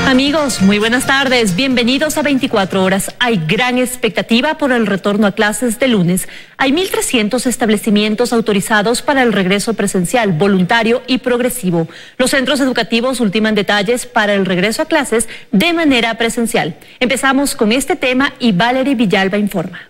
Amigos, muy buenas tardes. Bienvenidos a 24 horas. Hay gran expectativa por el retorno a clases de lunes. Hay 1.300 establecimientos autorizados para el regreso presencial, voluntario y progresivo. Los centros educativos ultiman detalles para el regreso a clases de manera presencial. Empezamos con este tema y Valerie Villalba informa.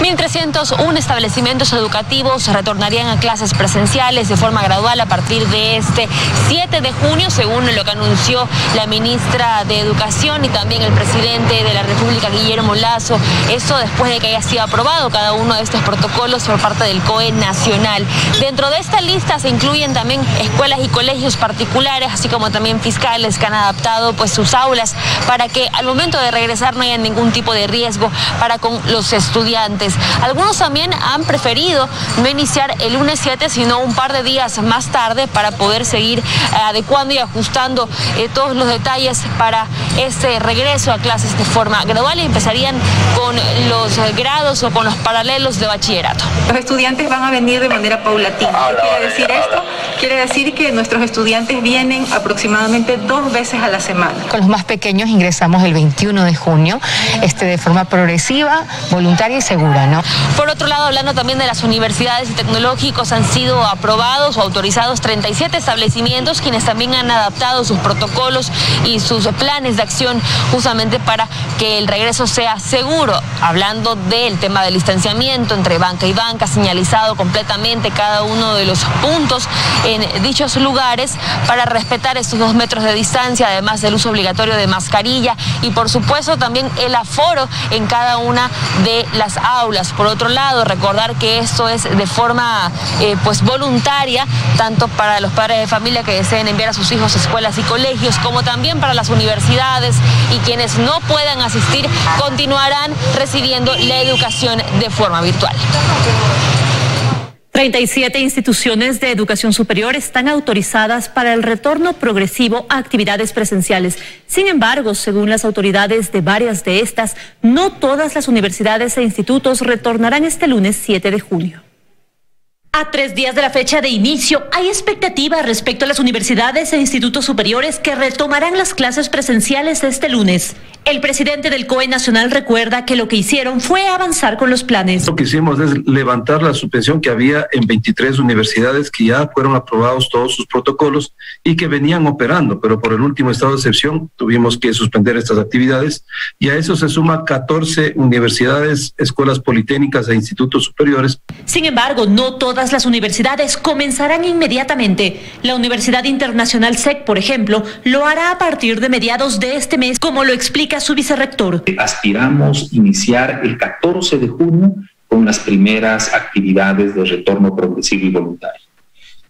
1.301 establecimientos educativos retornarían a clases presenciales de forma gradual a partir de este 7 de junio, según lo que anunció la ministra de Educación y también el presidente de la República, Guillermo Lasso. Esto después de que haya sido aprobado cada uno de estos protocolos por parte del COE nacional. Dentro de esta lista se incluyen también escuelas y colegios particulares, así como también fiscales que han adaptado sus aulas para que al momento de regresar no haya ningún tipo de riesgo para con los estudiantes. Algunos también han preferido no iniciar el lunes 7, sino un par de días más tarde para poder seguir adecuando y ajustando todos los detalles para este regreso a clases de forma gradual, y empezarían con los grados o con los paralelos de bachillerato. Los estudiantes van a venir de manera paulatina. ¿Qué quiere decir esto? Quiere decir que nuestros estudiantes vienen aproximadamente 2 veces a la semana. Con los más pequeños ingresamos el 21 de junio, de forma progresiva, voluntaria y segura, ¿no? Por otro lado, hablando también de las universidades y tecnológicos, han sido aprobados o autorizados 37 establecimientos, quienes también han adaptado sus protocolos y sus planes de acción justamente para que el regreso sea seguro. Hablando del tema del distanciamiento entre banca y banca, señalizado completamente cada uno de los puntos en dichos lugares para respetar estos 2 metros de distancia, además del uso obligatorio de mascarilla y por supuesto también el aforo en cada una de las aulas. Por otro lado, recordar que esto es de forma voluntaria, tanto para los padres de familia que deseen enviar a sus hijos a escuelas y colegios, como también para las universidades, y quienes no puedan asistir continuarán recibiendo la educación de forma virtual. 37 instituciones de educación superior están autorizadas para el retorno progresivo a actividades presenciales. Sin embargo, según las autoridades de varias de estas, no todas las universidades e institutos retornarán este lunes 7 de junio. A 3 días de la fecha de inicio, hay expectativa respecto a las universidades e institutos superiores que retomarán las clases presenciales este lunes. El presidente del COE nacional recuerda que lo que hicieron fue avanzar con los planes. Lo que hicimos es levantar la suspensión que había en 23 universidades que ya fueron aprobados todos sus protocolos y que venían operando, pero por el último estado de excepción tuvimos que suspender estas actividades, y a eso se suma 14 universidades, escuelas politécnicas e institutos superiores. Sin embargo, no todas las universidades comenzarán inmediatamente. La Universidad Internacional SEC, por ejemplo, lo hará a partir de mediados de este mes, como lo explica su vicerrector. Aspiramos iniciar el 14 de junio con las primeras actividades de retorno progresivo y voluntario.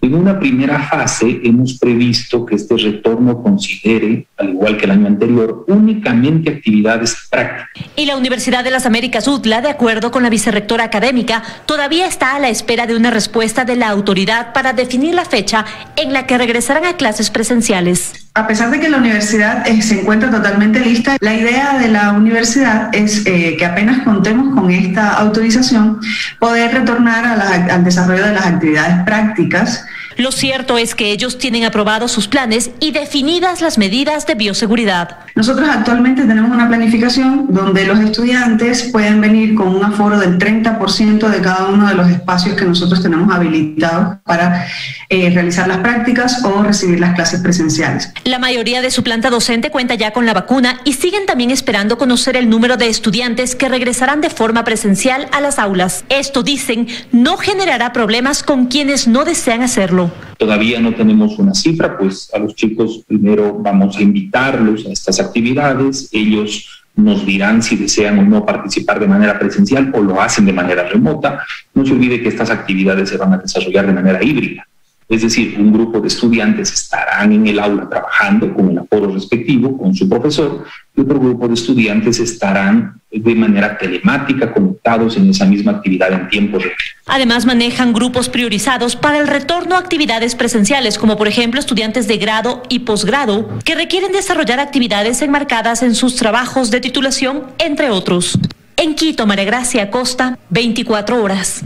En una primera fase hemos previsto que este retorno considere, al igual que el año anterior, únicamente actividades prácticas. Y la Universidad de las Américas, UTLA, de acuerdo con la vicerrectora académica, todavía está a la espera de una respuesta de la autoridad para definir la fecha en la que regresarán a clases presenciales. A pesar de que la universidad se encuentra totalmente lista, la idea de la universidad es que apenas contemos con esta autorización, poder retornar al desarrollo de las actividades prácticas. Lo cierto es que ellos tienen aprobados sus planes y definidas las medidas de bioseguridad. Nosotros actualmente tenemos una planificación donde los estudiantes pueden venir con un aforo del 30% de cada uno de los espacios que nosotros tenemos habilitados para realizar las prácticas o recibir las clases presenciales. La mayoría de su planta docente cuenta ya con la vacuna y siguen también esperando conocer el número de estudiantes que regresarán de forma presencial a las aulas. Esto, dicen, no generará problemas con quienes no desean hacerlo. Todavía no tenemos una cifra, pues a los chicos primero vamos a invitarlos a estas actividades. Ellos nos dirán si desean o no participar de manera presencial o lo hacen de manera remota. No se olvide que estas actividades se van a desarrollar de manera híbrida. Es decir, un grupo de estudiantes estarán en el aula trabajando con el aforo respectivo, con su profesor, y otro grupo de estudiantes estarán de manera telemática conectados en esa misma actividad en tiempo real. Además, manejan grupos priorizados para el retorno a actividades presenciales, como por ejemplo estudiantes de grado y posgrado, que requieren desarrollar actividades enmarcadas en sus trabajos de titulación, entre otros. En Quito, María Gracia Acosta, 24 horas.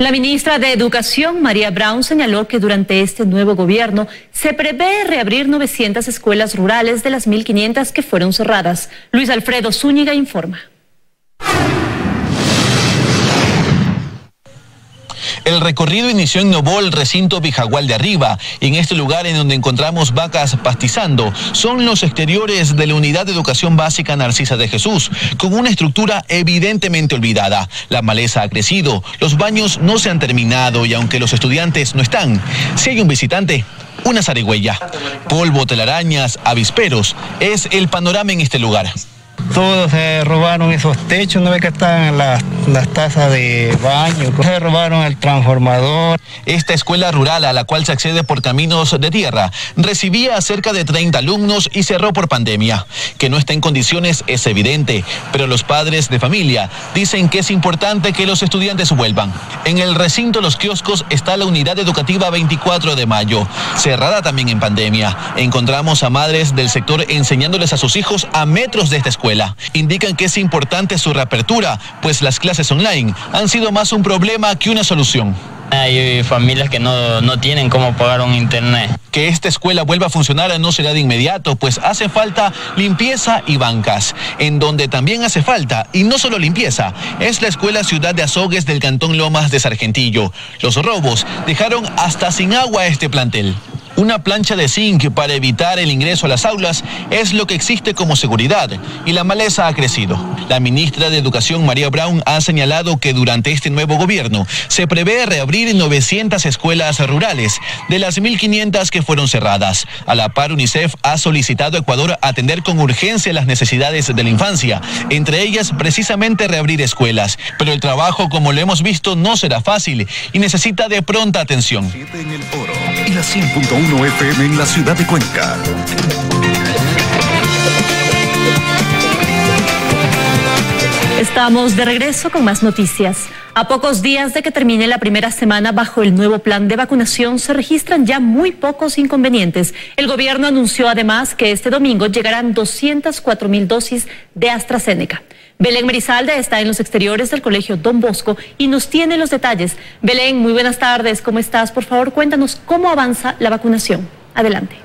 La ministra de Educación, María Brown, señaló que durante este nuevo gobierno se prevé reabrir 900 escuelas rurales de las 1.500 que fueron cerradas. Luis Alfredo Zúñiga informa. El recorrido inició en Novo, el recinto Vijagual de Arriba. En este lugar, en donde encontramos vacas pastizando, son los exteriores de la Unidad de Educación Básica Narcisa de Jesús, con una estructura evidentemente olvidada. La maleza ha crecido, los baños no se han terminado y aunque los estudiantes no están, si hay un visitante, una zarigüeya. Polvo, telarañas, avisperos, es el panorama en este lugar. Todos se robaron esos techos, no ve que están las tazas de baño, se robaron el transformador. Esta escuela rural, a la cual se accede por caminos de tierra, recibía a cerca de 30 alumnos y cerró por pandemia. Que no está en condiciones es evidente, pero los padres de familia dicen que es importante que los estudiantes vuelvan. En el recinto Los Kioscos está la unidad educativa 24 de mayo, cerrada también en pandemia. Encontramos a madres del sector enseñándoles a sus hijos a metros de esta escuela. Indican que es importante su reapertura, pues las clases online han sido más un problema que una solución. Hay familias que no tienen cómo pagar un internet. Que esta escuela vuelva a funcionar no será de inmediato, pues hace falta limpieza y bancas. En donde también hace falta, y no solo limpieza, es la escuela Ciudad de Azogues del Cantón Lomas de Sargentillo. Los robos dejaron hasta sin agua a este plantel. Una plancha de zinc para evitar el ingreso a las aulas es lo que existe como seguridad y la maleza ha crecido. La ministra de Educación, María Brown, ha señalado que durante este nuevo gobierno se prevé reabrir 900 escuelas rurales de las 1.500 que fueron cerradas. A la par, UNICEF ha solicitado a Ecuador atender con urgencia las necesidades de la infancia, entre ellas precisamente reabrir escuelas. Pero el trabajo, como lo hemos visto, no será fácil y necesita de pronta atención. En el Oro y la 100.1 FM en la ciudad de Cuenca. Estamos de regreso con más noticias. A pocos días de que termine la primera semana bajo el nuevo plan de vacunación, se registran ya muy pocos inconvenientes. El gobierno anunció además que este domingo llegarán 204.000 dosis de AstraZeneca. Belén Merizalde está en los exteriores del Colegio Don Bosco y nos tiene los detalles. Belén, muy buenas tardes, ¿cómo estás? Por favor, cuéntanos cómo avanza la vacunación. Adelante.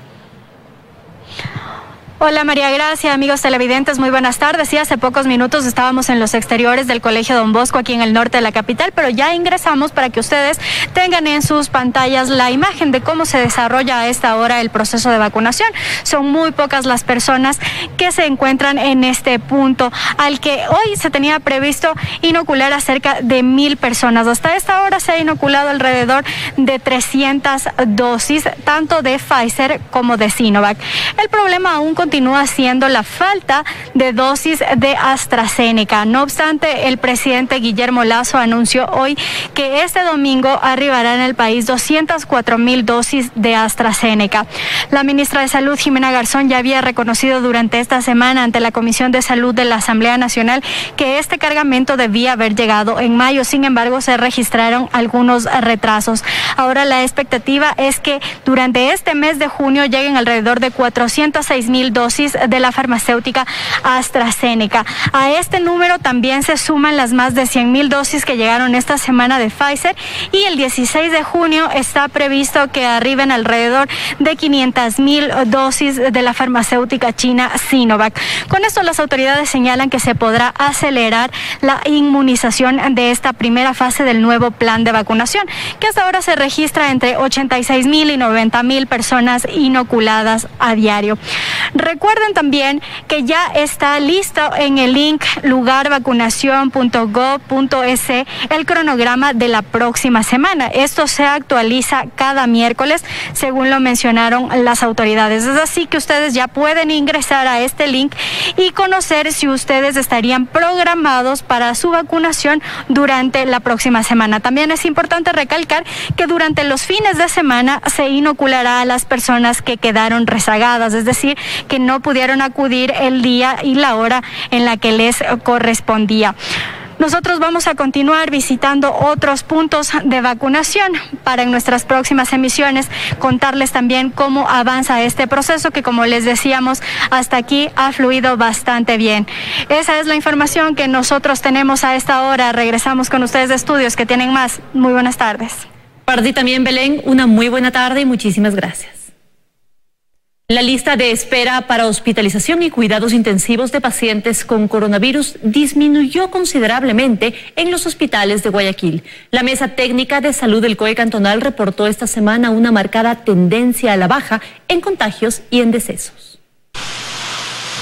Hola María Gracia, amigos televidentes, muy buenas tardes. Sí, hace pocos minutos estábamos en los exteriores del Colegio Don Bosco aquí en el norte de la capital, pero ya ingresamos para que ustedes tengan en sus pantallas la imagen de cómo se desarrolla a esta hora el proceso de vacunación. Son muy pocas las personas que se encuentran en este punto, al que hoy se tenía previsto inocular a cerca de 1.000 personas. Hasta esta hora se ha inoculado alrededor de 300 dosis, tanto de Pfizer como de Sinovac. El problema aún continúa siendo la falta de dosis de AstraZeneca. No obstante, el presidente Guillermo Lasso anunció hoy que este domingo arribarán al país 204.000 dosis de AstraZeneca. La ministra de Salud, Jimena Garzón, ya había reconocido durante esta semana ante la Comisión de Salud de la Asamblea Nacional que este cargamento debía haber llegado en mayo. Sin embargo, se registraron algunos retrasos. Ahora la expectativa es que durante este mes de junio lleguen alrededor de 406.000 dosis de la farmacéutica AstraZeneca. A este número también se suman las más de 100.000 dosis que llegaron esta semana de Pfizer, y el 16 de junio está previsto que arriben alrededor de 500.000 dosis de la farmacéutica china Sinovac. Con esto las autoridades señalan que se podrá acelerar la inmunización de esta primera fase del nuevo plan de vacunación, que hasta ahora se registra entre 86.000 y 90.000 personas inoculadas a diario. Recuerden también que ya está listo en el link lugarvacunacion.gov.es el cronograma de la próxima semana. Esto se actualiza cada miércoles, según lo mencionaron las autoridades. Es así que ustedes ya pueden ingresar a este link y conocer si ustedes estarían programados para su vacunación durante la próxima semana. También es importante recalcar que durante los fines de semana se inoculará a las personas que quedaron rezagadas, es decir, que no pudieron acudir el día y la hora en la que les correspondía. Nosotros vamos a continuar visitando otros puntos de vacunación para en nuestras próximas emisiones contarles también cómo avanza este proceso que, como les decíamos, hasta aquí ha fluido bastante bien. Esa es la información que nosotros tenemos a esta hora. Regresamos con ustedes de estudios que tienen más. Muy buenas tardes. Para ti también, Belén, una muy buena tarde y muchísimas gracias. La lista de espera para hospitalización y cuidados intensivos de pacientes con coronavirus disminuyó considerablemente en los hospitales de Guayaquil. La Mesa Técnica de Salud del COE Cantonal reportó esta semana una marcada tendencia a la baja en contagios y en decesos.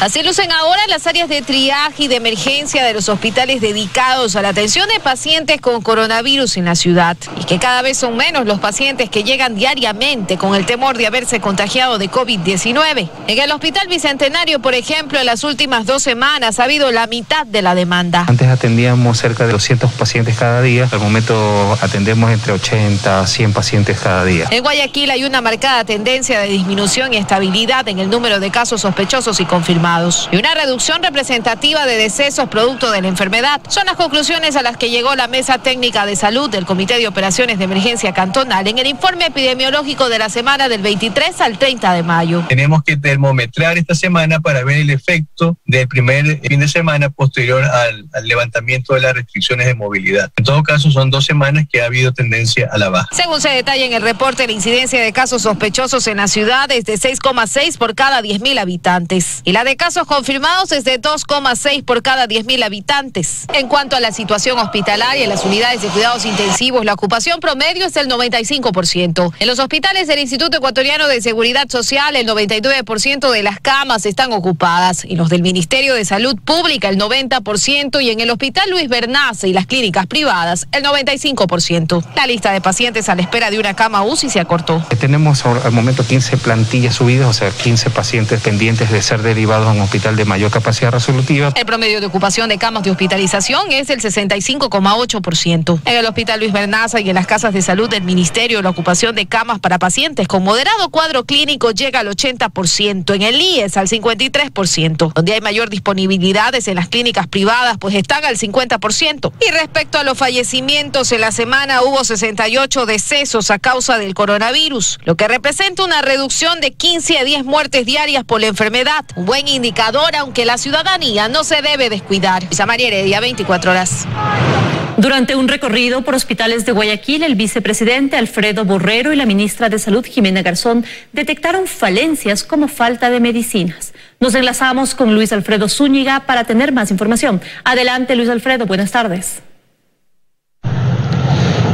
Así lucen ahora las áreas de triaje y de emergencia de los hospitales dedicados a la atención de pacientes con coronavirus en la ciudad. Y que cada vez son menos los pacientes que llegan diariamente con el temor de haberse contagiado de COVID-19. En el Hospital Bicentenario, por ejemplo, en las últimas 2 semanas ha habido la mitad de la demanda. Antes atendíamos cerca de 200 pacientes cada día. Al momento atendemos entre 80 a 100 pacientes cada día. En Guayaquil hay una marcada tendencia de disminución y estabilidad en el número de casos sospechosos y confirmados. Y una reducción representativa de decesos producto de la enfermedad. Son las conclusiones a las que llegó la Mesa Técnica de Salud del Comité de Operaciones de Emergencia Cantonal en el informe epidemiológico de la semana del 23 al 30 de mayo. Tenemos que termometrar esta semana para ver el efecto del primer fin de semana posterior al levantamiento de las restricciones de movilidad. En todo caso, son 2 semanas que ha habido tendencia a la baja. Según se detalla en el reporte, la incidencia de casos sospechosos en la ciudad es de 6,6 por cada 10.000 habitantes. Y la de casos confirmados es de 2,6 por cada 10.000 habitantes. En cuanto a la situación hospitalaria en las unidades de cuidados intensivos, la ocupación promedio es del 95%. En los hospitales del Instituto Ecuatoriano de Seguridad Social, el 99% de las camas están ocupadas. En los del Ministerio de Salud Pública, el 90%. Y en el Hospital Luis Bernace y las clínicas privadas, el 95%. La lista de pacientes a la espera de una cama UCI se acortó. Tenemos al momento 15 plantillas subidas, o sea, 15 pacientes pendientes de ser derivados a un hospital de mayor capacidad resolutiva. El promedio de ocupación de camas de hospitalización es del 65,8%. En el Hospital Luis Bernaza y en las casas de salud del Ministerio, la ocupación de camas para pacientes con moderado cuadro clínico llega al 80%. En el IES al 53%. Donde hay mayor disponibilidad es en las clínicas privadas, pues están al 50%. Y respecto a los fallecimientos, en la semana hubo 68 decesos a causa del coronavirus, lo que representa una reducción de 15 a 10 muertes diarias por la enfermedad. Un buen indicador, aunque la ciudadanía no se debe descuidar. Luisa María Heredia, 24 horas. Durante un recorrido por hospitales de Guayaquil, el vicepresidente Alfredo Borrero y la ministra de Salud, Jimena Garzón, detectaron falencias como falta de medicinas. Nos enlazamos con Luis Alfredo Zúñiga para tener más información. Adelante, Luis Alfredo, buenas tardes.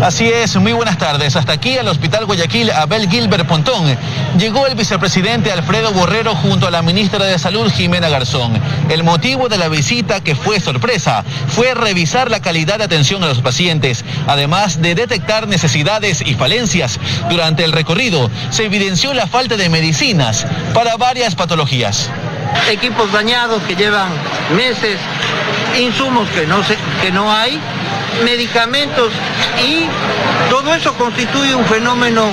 Así es, muy buenas tardes. Hasta aquí al Hospital Guayaquil Abel Gilbert Pontón llegó el vicepresidente Alfredo Borrero junto a la ministra de Salud Jimena Garzón. El motivo de la visita, que fue sorpresa, fue revisar la calidad de atención a los pacientes, además de detectar necesidades y falencias. Durante el recorrido se evidenció la falta de medicinas para varias patologías. Equipos dañados que llevan meses, insumos que no hay, medicamentos, y todo eso constituye un fenómeno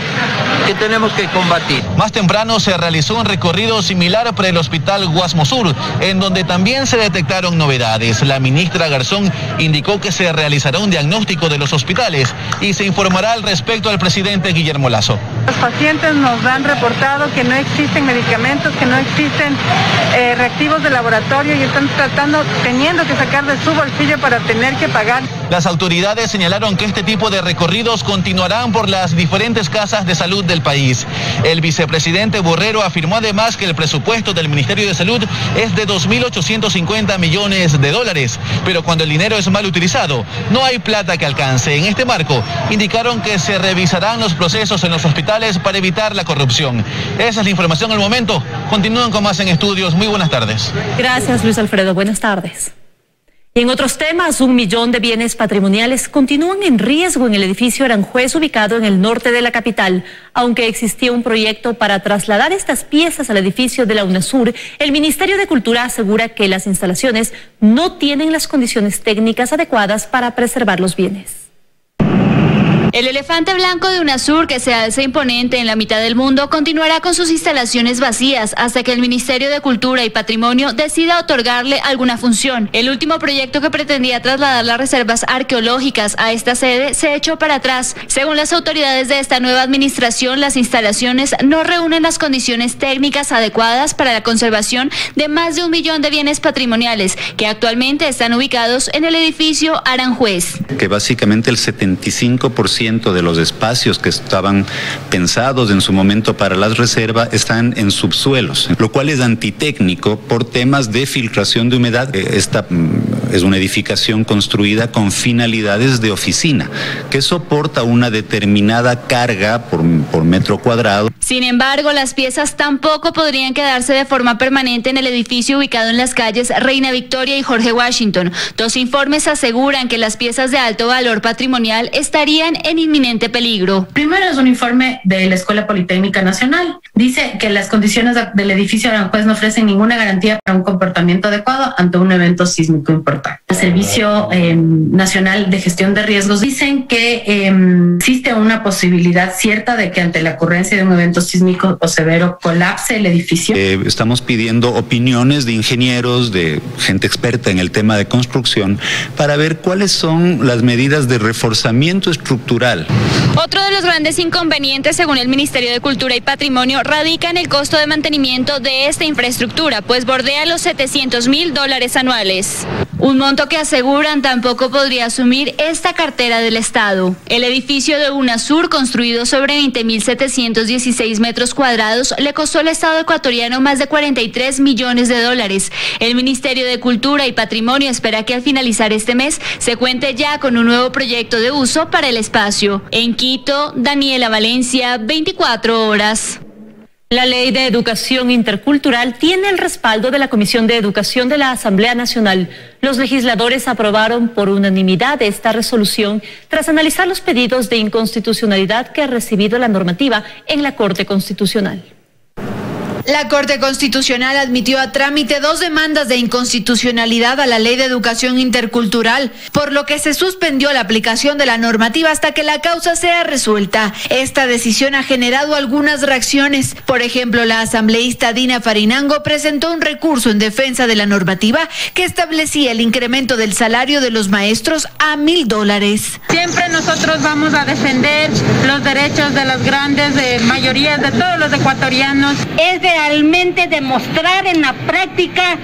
que tenemos que combatir. Más temprano se realizó un recorrido similar para el Hospital Guasmo Sur, en donde también se detectaron novedades. La ministra Garzón indicó que se realizará un diagnóstico de los hospitales y se informará al respecto al presidente Guillermo Lasso. Los pacientes nos han reportado que no existen medicamentos, que no existen reactivos de laboratorio y están teniendo que sacar de su bolsillo para tener que pagar. Las autoridades señalaron que este tipo de recorridos continuarán por las diferentes casas de salud del país. El vicepresidente Borrero afirmó además que el presupuesto del Ministerio de Salud es de 2.850 millones de dólares, pero cuando el dinero es mal utilizado, no hay plata que alcance. En este marco, indicaron que se revisarán los procesos en los hospitales para evitar la corrupción. Esa es la información al momento. Continúan con más en Estudios. Muy buenas tardes. Gracias, Luis Alfredo. Buenas tardes. Y en otros temas, 1 millón de bienes patrimoniales continúan en riesgo en el edificio Aranjuez, ubicado en el norte de la capital. Aunque existía un proyecto para trasladar estas piezas al edificio de la UNASUR, el Ministerio de Cultura asegura que las instalaciones no tienen las condiciones técnicas adecuadas para preservar los bienes. El elefante blanco de UNASUR, que se alza imponente en la mitad del mundo, continuará con sus instalaciones vacías hasta que el Ministerio de Cultura y Patrimonio decida otorgarle alguna función. El último proyecto que pretendía trasladar las reservas arqueológicas a esta sede se echó para atrás. Según las autoridades de esta nueva administración, las instalaciones no reúnen las condiciones técnicas adecuadas para la conservación de más de 1 millón de bienes patrimoniales que actualmente están ubicados en el edificio Aranjuez. Que básicamente el 75% de los espacios que estaban pensados en su momento para las reservas están en subsuelos, lo cual es antitécnico por temas de filtración de humedad. Esta es una edificación construida con finalidades de oficina, que soporta una determinada carga por metro cuadrado. Sin embargo, las piezas tampoco podrían quedarse de forma permanente en el edificio ubicado en las calles Reina Victoria y Jorge Washington. 2 informes aseguran que las piezas de alto valor patrimonial estarían en inminente peligro. Primero es un informe de la Escuela Politécnica Nacional. Dice que las condiciones del edificio Aranjuez no ofrecen ninguna garantía para un comportamiento adecuado ante un evento sísmico importante. El Servicio Nacional de Gestión de Riesgos dicen que existe una posibilidad cierta de que ante la ocurrencia de un evento sísmico o severo colapse el edificio. Estamos pidiendo opiniones de ingenieros, de gente experta en el tema de construcción, para ver cuáles son las medidas de reforzamiento estructural. Otro de los grandes inconvenientes, según el Ministerio de Cultura y Patrimonio, radica en el costo de mantenimiento de esta infraestructura, pues bordea los $700.000 anuales. Un monto que aseguran tampoco podría asumir esta cartera del Estado. El edificio de UNASUR, construido sobre 20.716 metros cuadrados, le costó al Estado ecuatoriano más de $43 millones. El Ministerio de Cultura y Patrimonio espera que al finalizar este mes se cuente ya con un nuevo proyecto de uso para el espacio. En Quito, Daniela Valencia, 24 horas. La Ley de Educación Intercultural tiene el respaldo de la Comisión de Educación de la Asamblea Nacional. Los legisladores aprobaron por unanimidad esta resolución tras analizar los pedidos de inconstitucionalidad que ha recibido la normativa en la Corte Constitucional. La Corte Constitucional admitió a trámite 2 demandas de inconstitucionalidad a la Ley de Educación Intercultural, por lo que se suspendió la aplicación de la normativa hasta que la causa sea resuelta. Esta decisión ha generado algunas reacciones. Por ejemplo, la asambleísta Dina Farinango presentó un recurso en defensa de la normativa que establecía el incremento del salario de los maestros a $1,000. Siempre nosotros vamos a defender los derechos de las grandes mayorías de todos los ecuatorianos. Es realmente demostrar en la práctica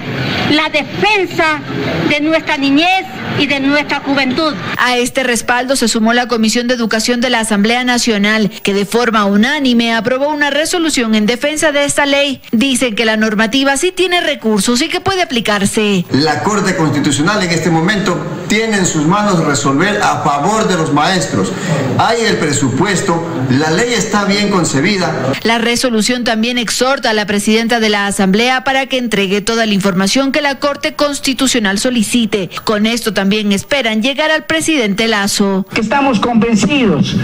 la defensa de nuestra niñez y de nuestra juventud. A este respaldo se sumó la Comisión de Educación de la Asamblea Nacional, que de forma unánime aprobó una resolución en defensa de esta ley. Dicen que la normativa sí tiene recursos y que puede aplicarse. La Corte Constitucional en este momento tiene en sus manos resolver a favor de los maestros. Hay el presupuesto, la ley está bien concebida. La resolución también exhorta a la presidenta de la Asamblea para que entregue toda la información que la Corte Constitucional solicite. Con esto también esperan llegar al presidente Lasso. Estamos convencidos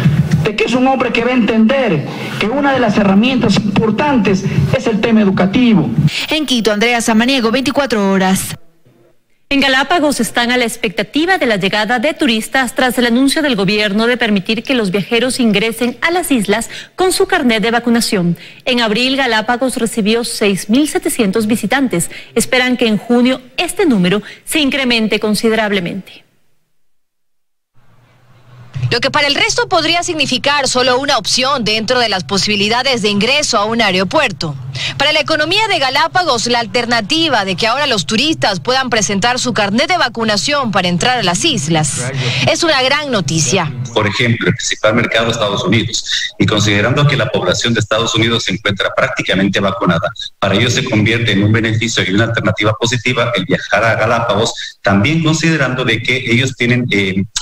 de que es un hombre que va a entender que una de las herramientas importantes es el tema educativo. En Quito, Andrea Samaniego, 24 horas. En Galápagos están a la expectativa de la llegada de turistas tras el anuncio del gobierno de permitir que los viajeros ingresen a las islas con su carnet de vacunación. En abril, Galápagos recibió 6.700 visitantes. Esperan que en junio este número se incremente considerablemente. Lo que para el resto podría significar solo una opción dentro de las posibilidades de ingreso a un aeropuerto. Para la economía de Galápagos, la alternativa de que ahora los turistas puedan presentar su carnet de vacunación para entrar a las islas es una gran noticia. Por ejemplo, el principal mercado de Estados Unidos, y considerando que la población de Estados Unidos se encuentra prácticamente vacunada, para ellos se convierte en un beneficio y una alternativa positiva el viajar a Galápagos, también considerando de que ellos tienen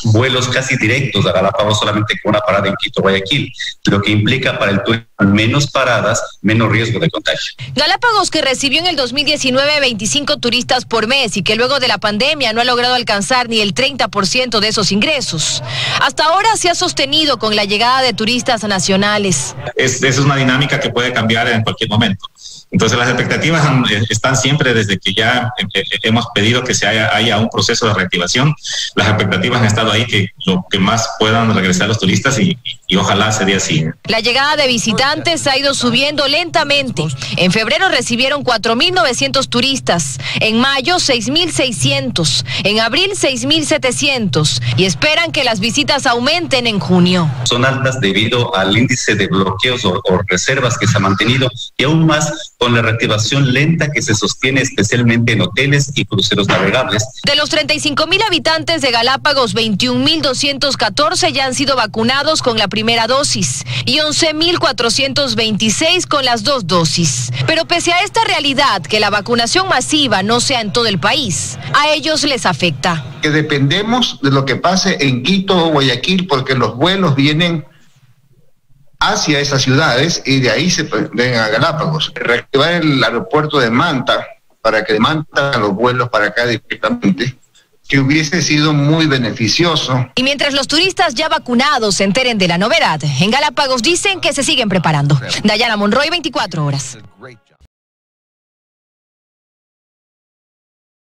vuelos casi directos a Galápagos solamente con una parada en Quito, Guayaquil, lo que implica para el turismo menos paradas, menos riesgo de contagio. Galápagos, que recibió en el 2019 25 turistas por mes y que luego de la pandemia no ha logrado alcanzar ni el 30% de esos ingresos. Hasta ahora ahora se ha sostenido con la llegada de turistas nacionales. Esa es una dinámica que puede cambiar en cualquier momento. Entonces las expectativas están siempre desde que ya hemos pedido que haya un proceso de reactivación. Las expectativas han estado ahí, que lo que más puedan regresar los turistas y ojalá sería así. La llegada de visitantes ha ido subiendo lentamente. En febrero recibieron 4.900 turistas, en mayo 6.600, en abril 6.700 y esperan que las visitas aumenten en junio. Son altas debido al índice de bloqueos o reservas que se ha mantenido y aún más con la reactivación lenta que se sostiene especialmente en hoteles y cruceros navegables. De los 35.000 habitantes de Galápagos, 21.214 ya han sido vacunados con la primera dosis y 11.426 con las 2 dosis. Pero pese a esta realidad, que la vacunación masiva no sea en todo el país, a ellos les afecta. Que dependemos de lo que pase en Quito o Guayaquil, porque los vuelos vienen hacia esas ciudades y de ahí se ven a Galápagos. Reactivar el aeropuerto de Manta para que de Manta los vuelos para acá directamente, que hubiese sido muy beneficioso. Y mientras los turistas ya vacunados se enteren de la novedad, en Galápagos dicen que se siguen preparando. Dayana Monroy, 24 horas.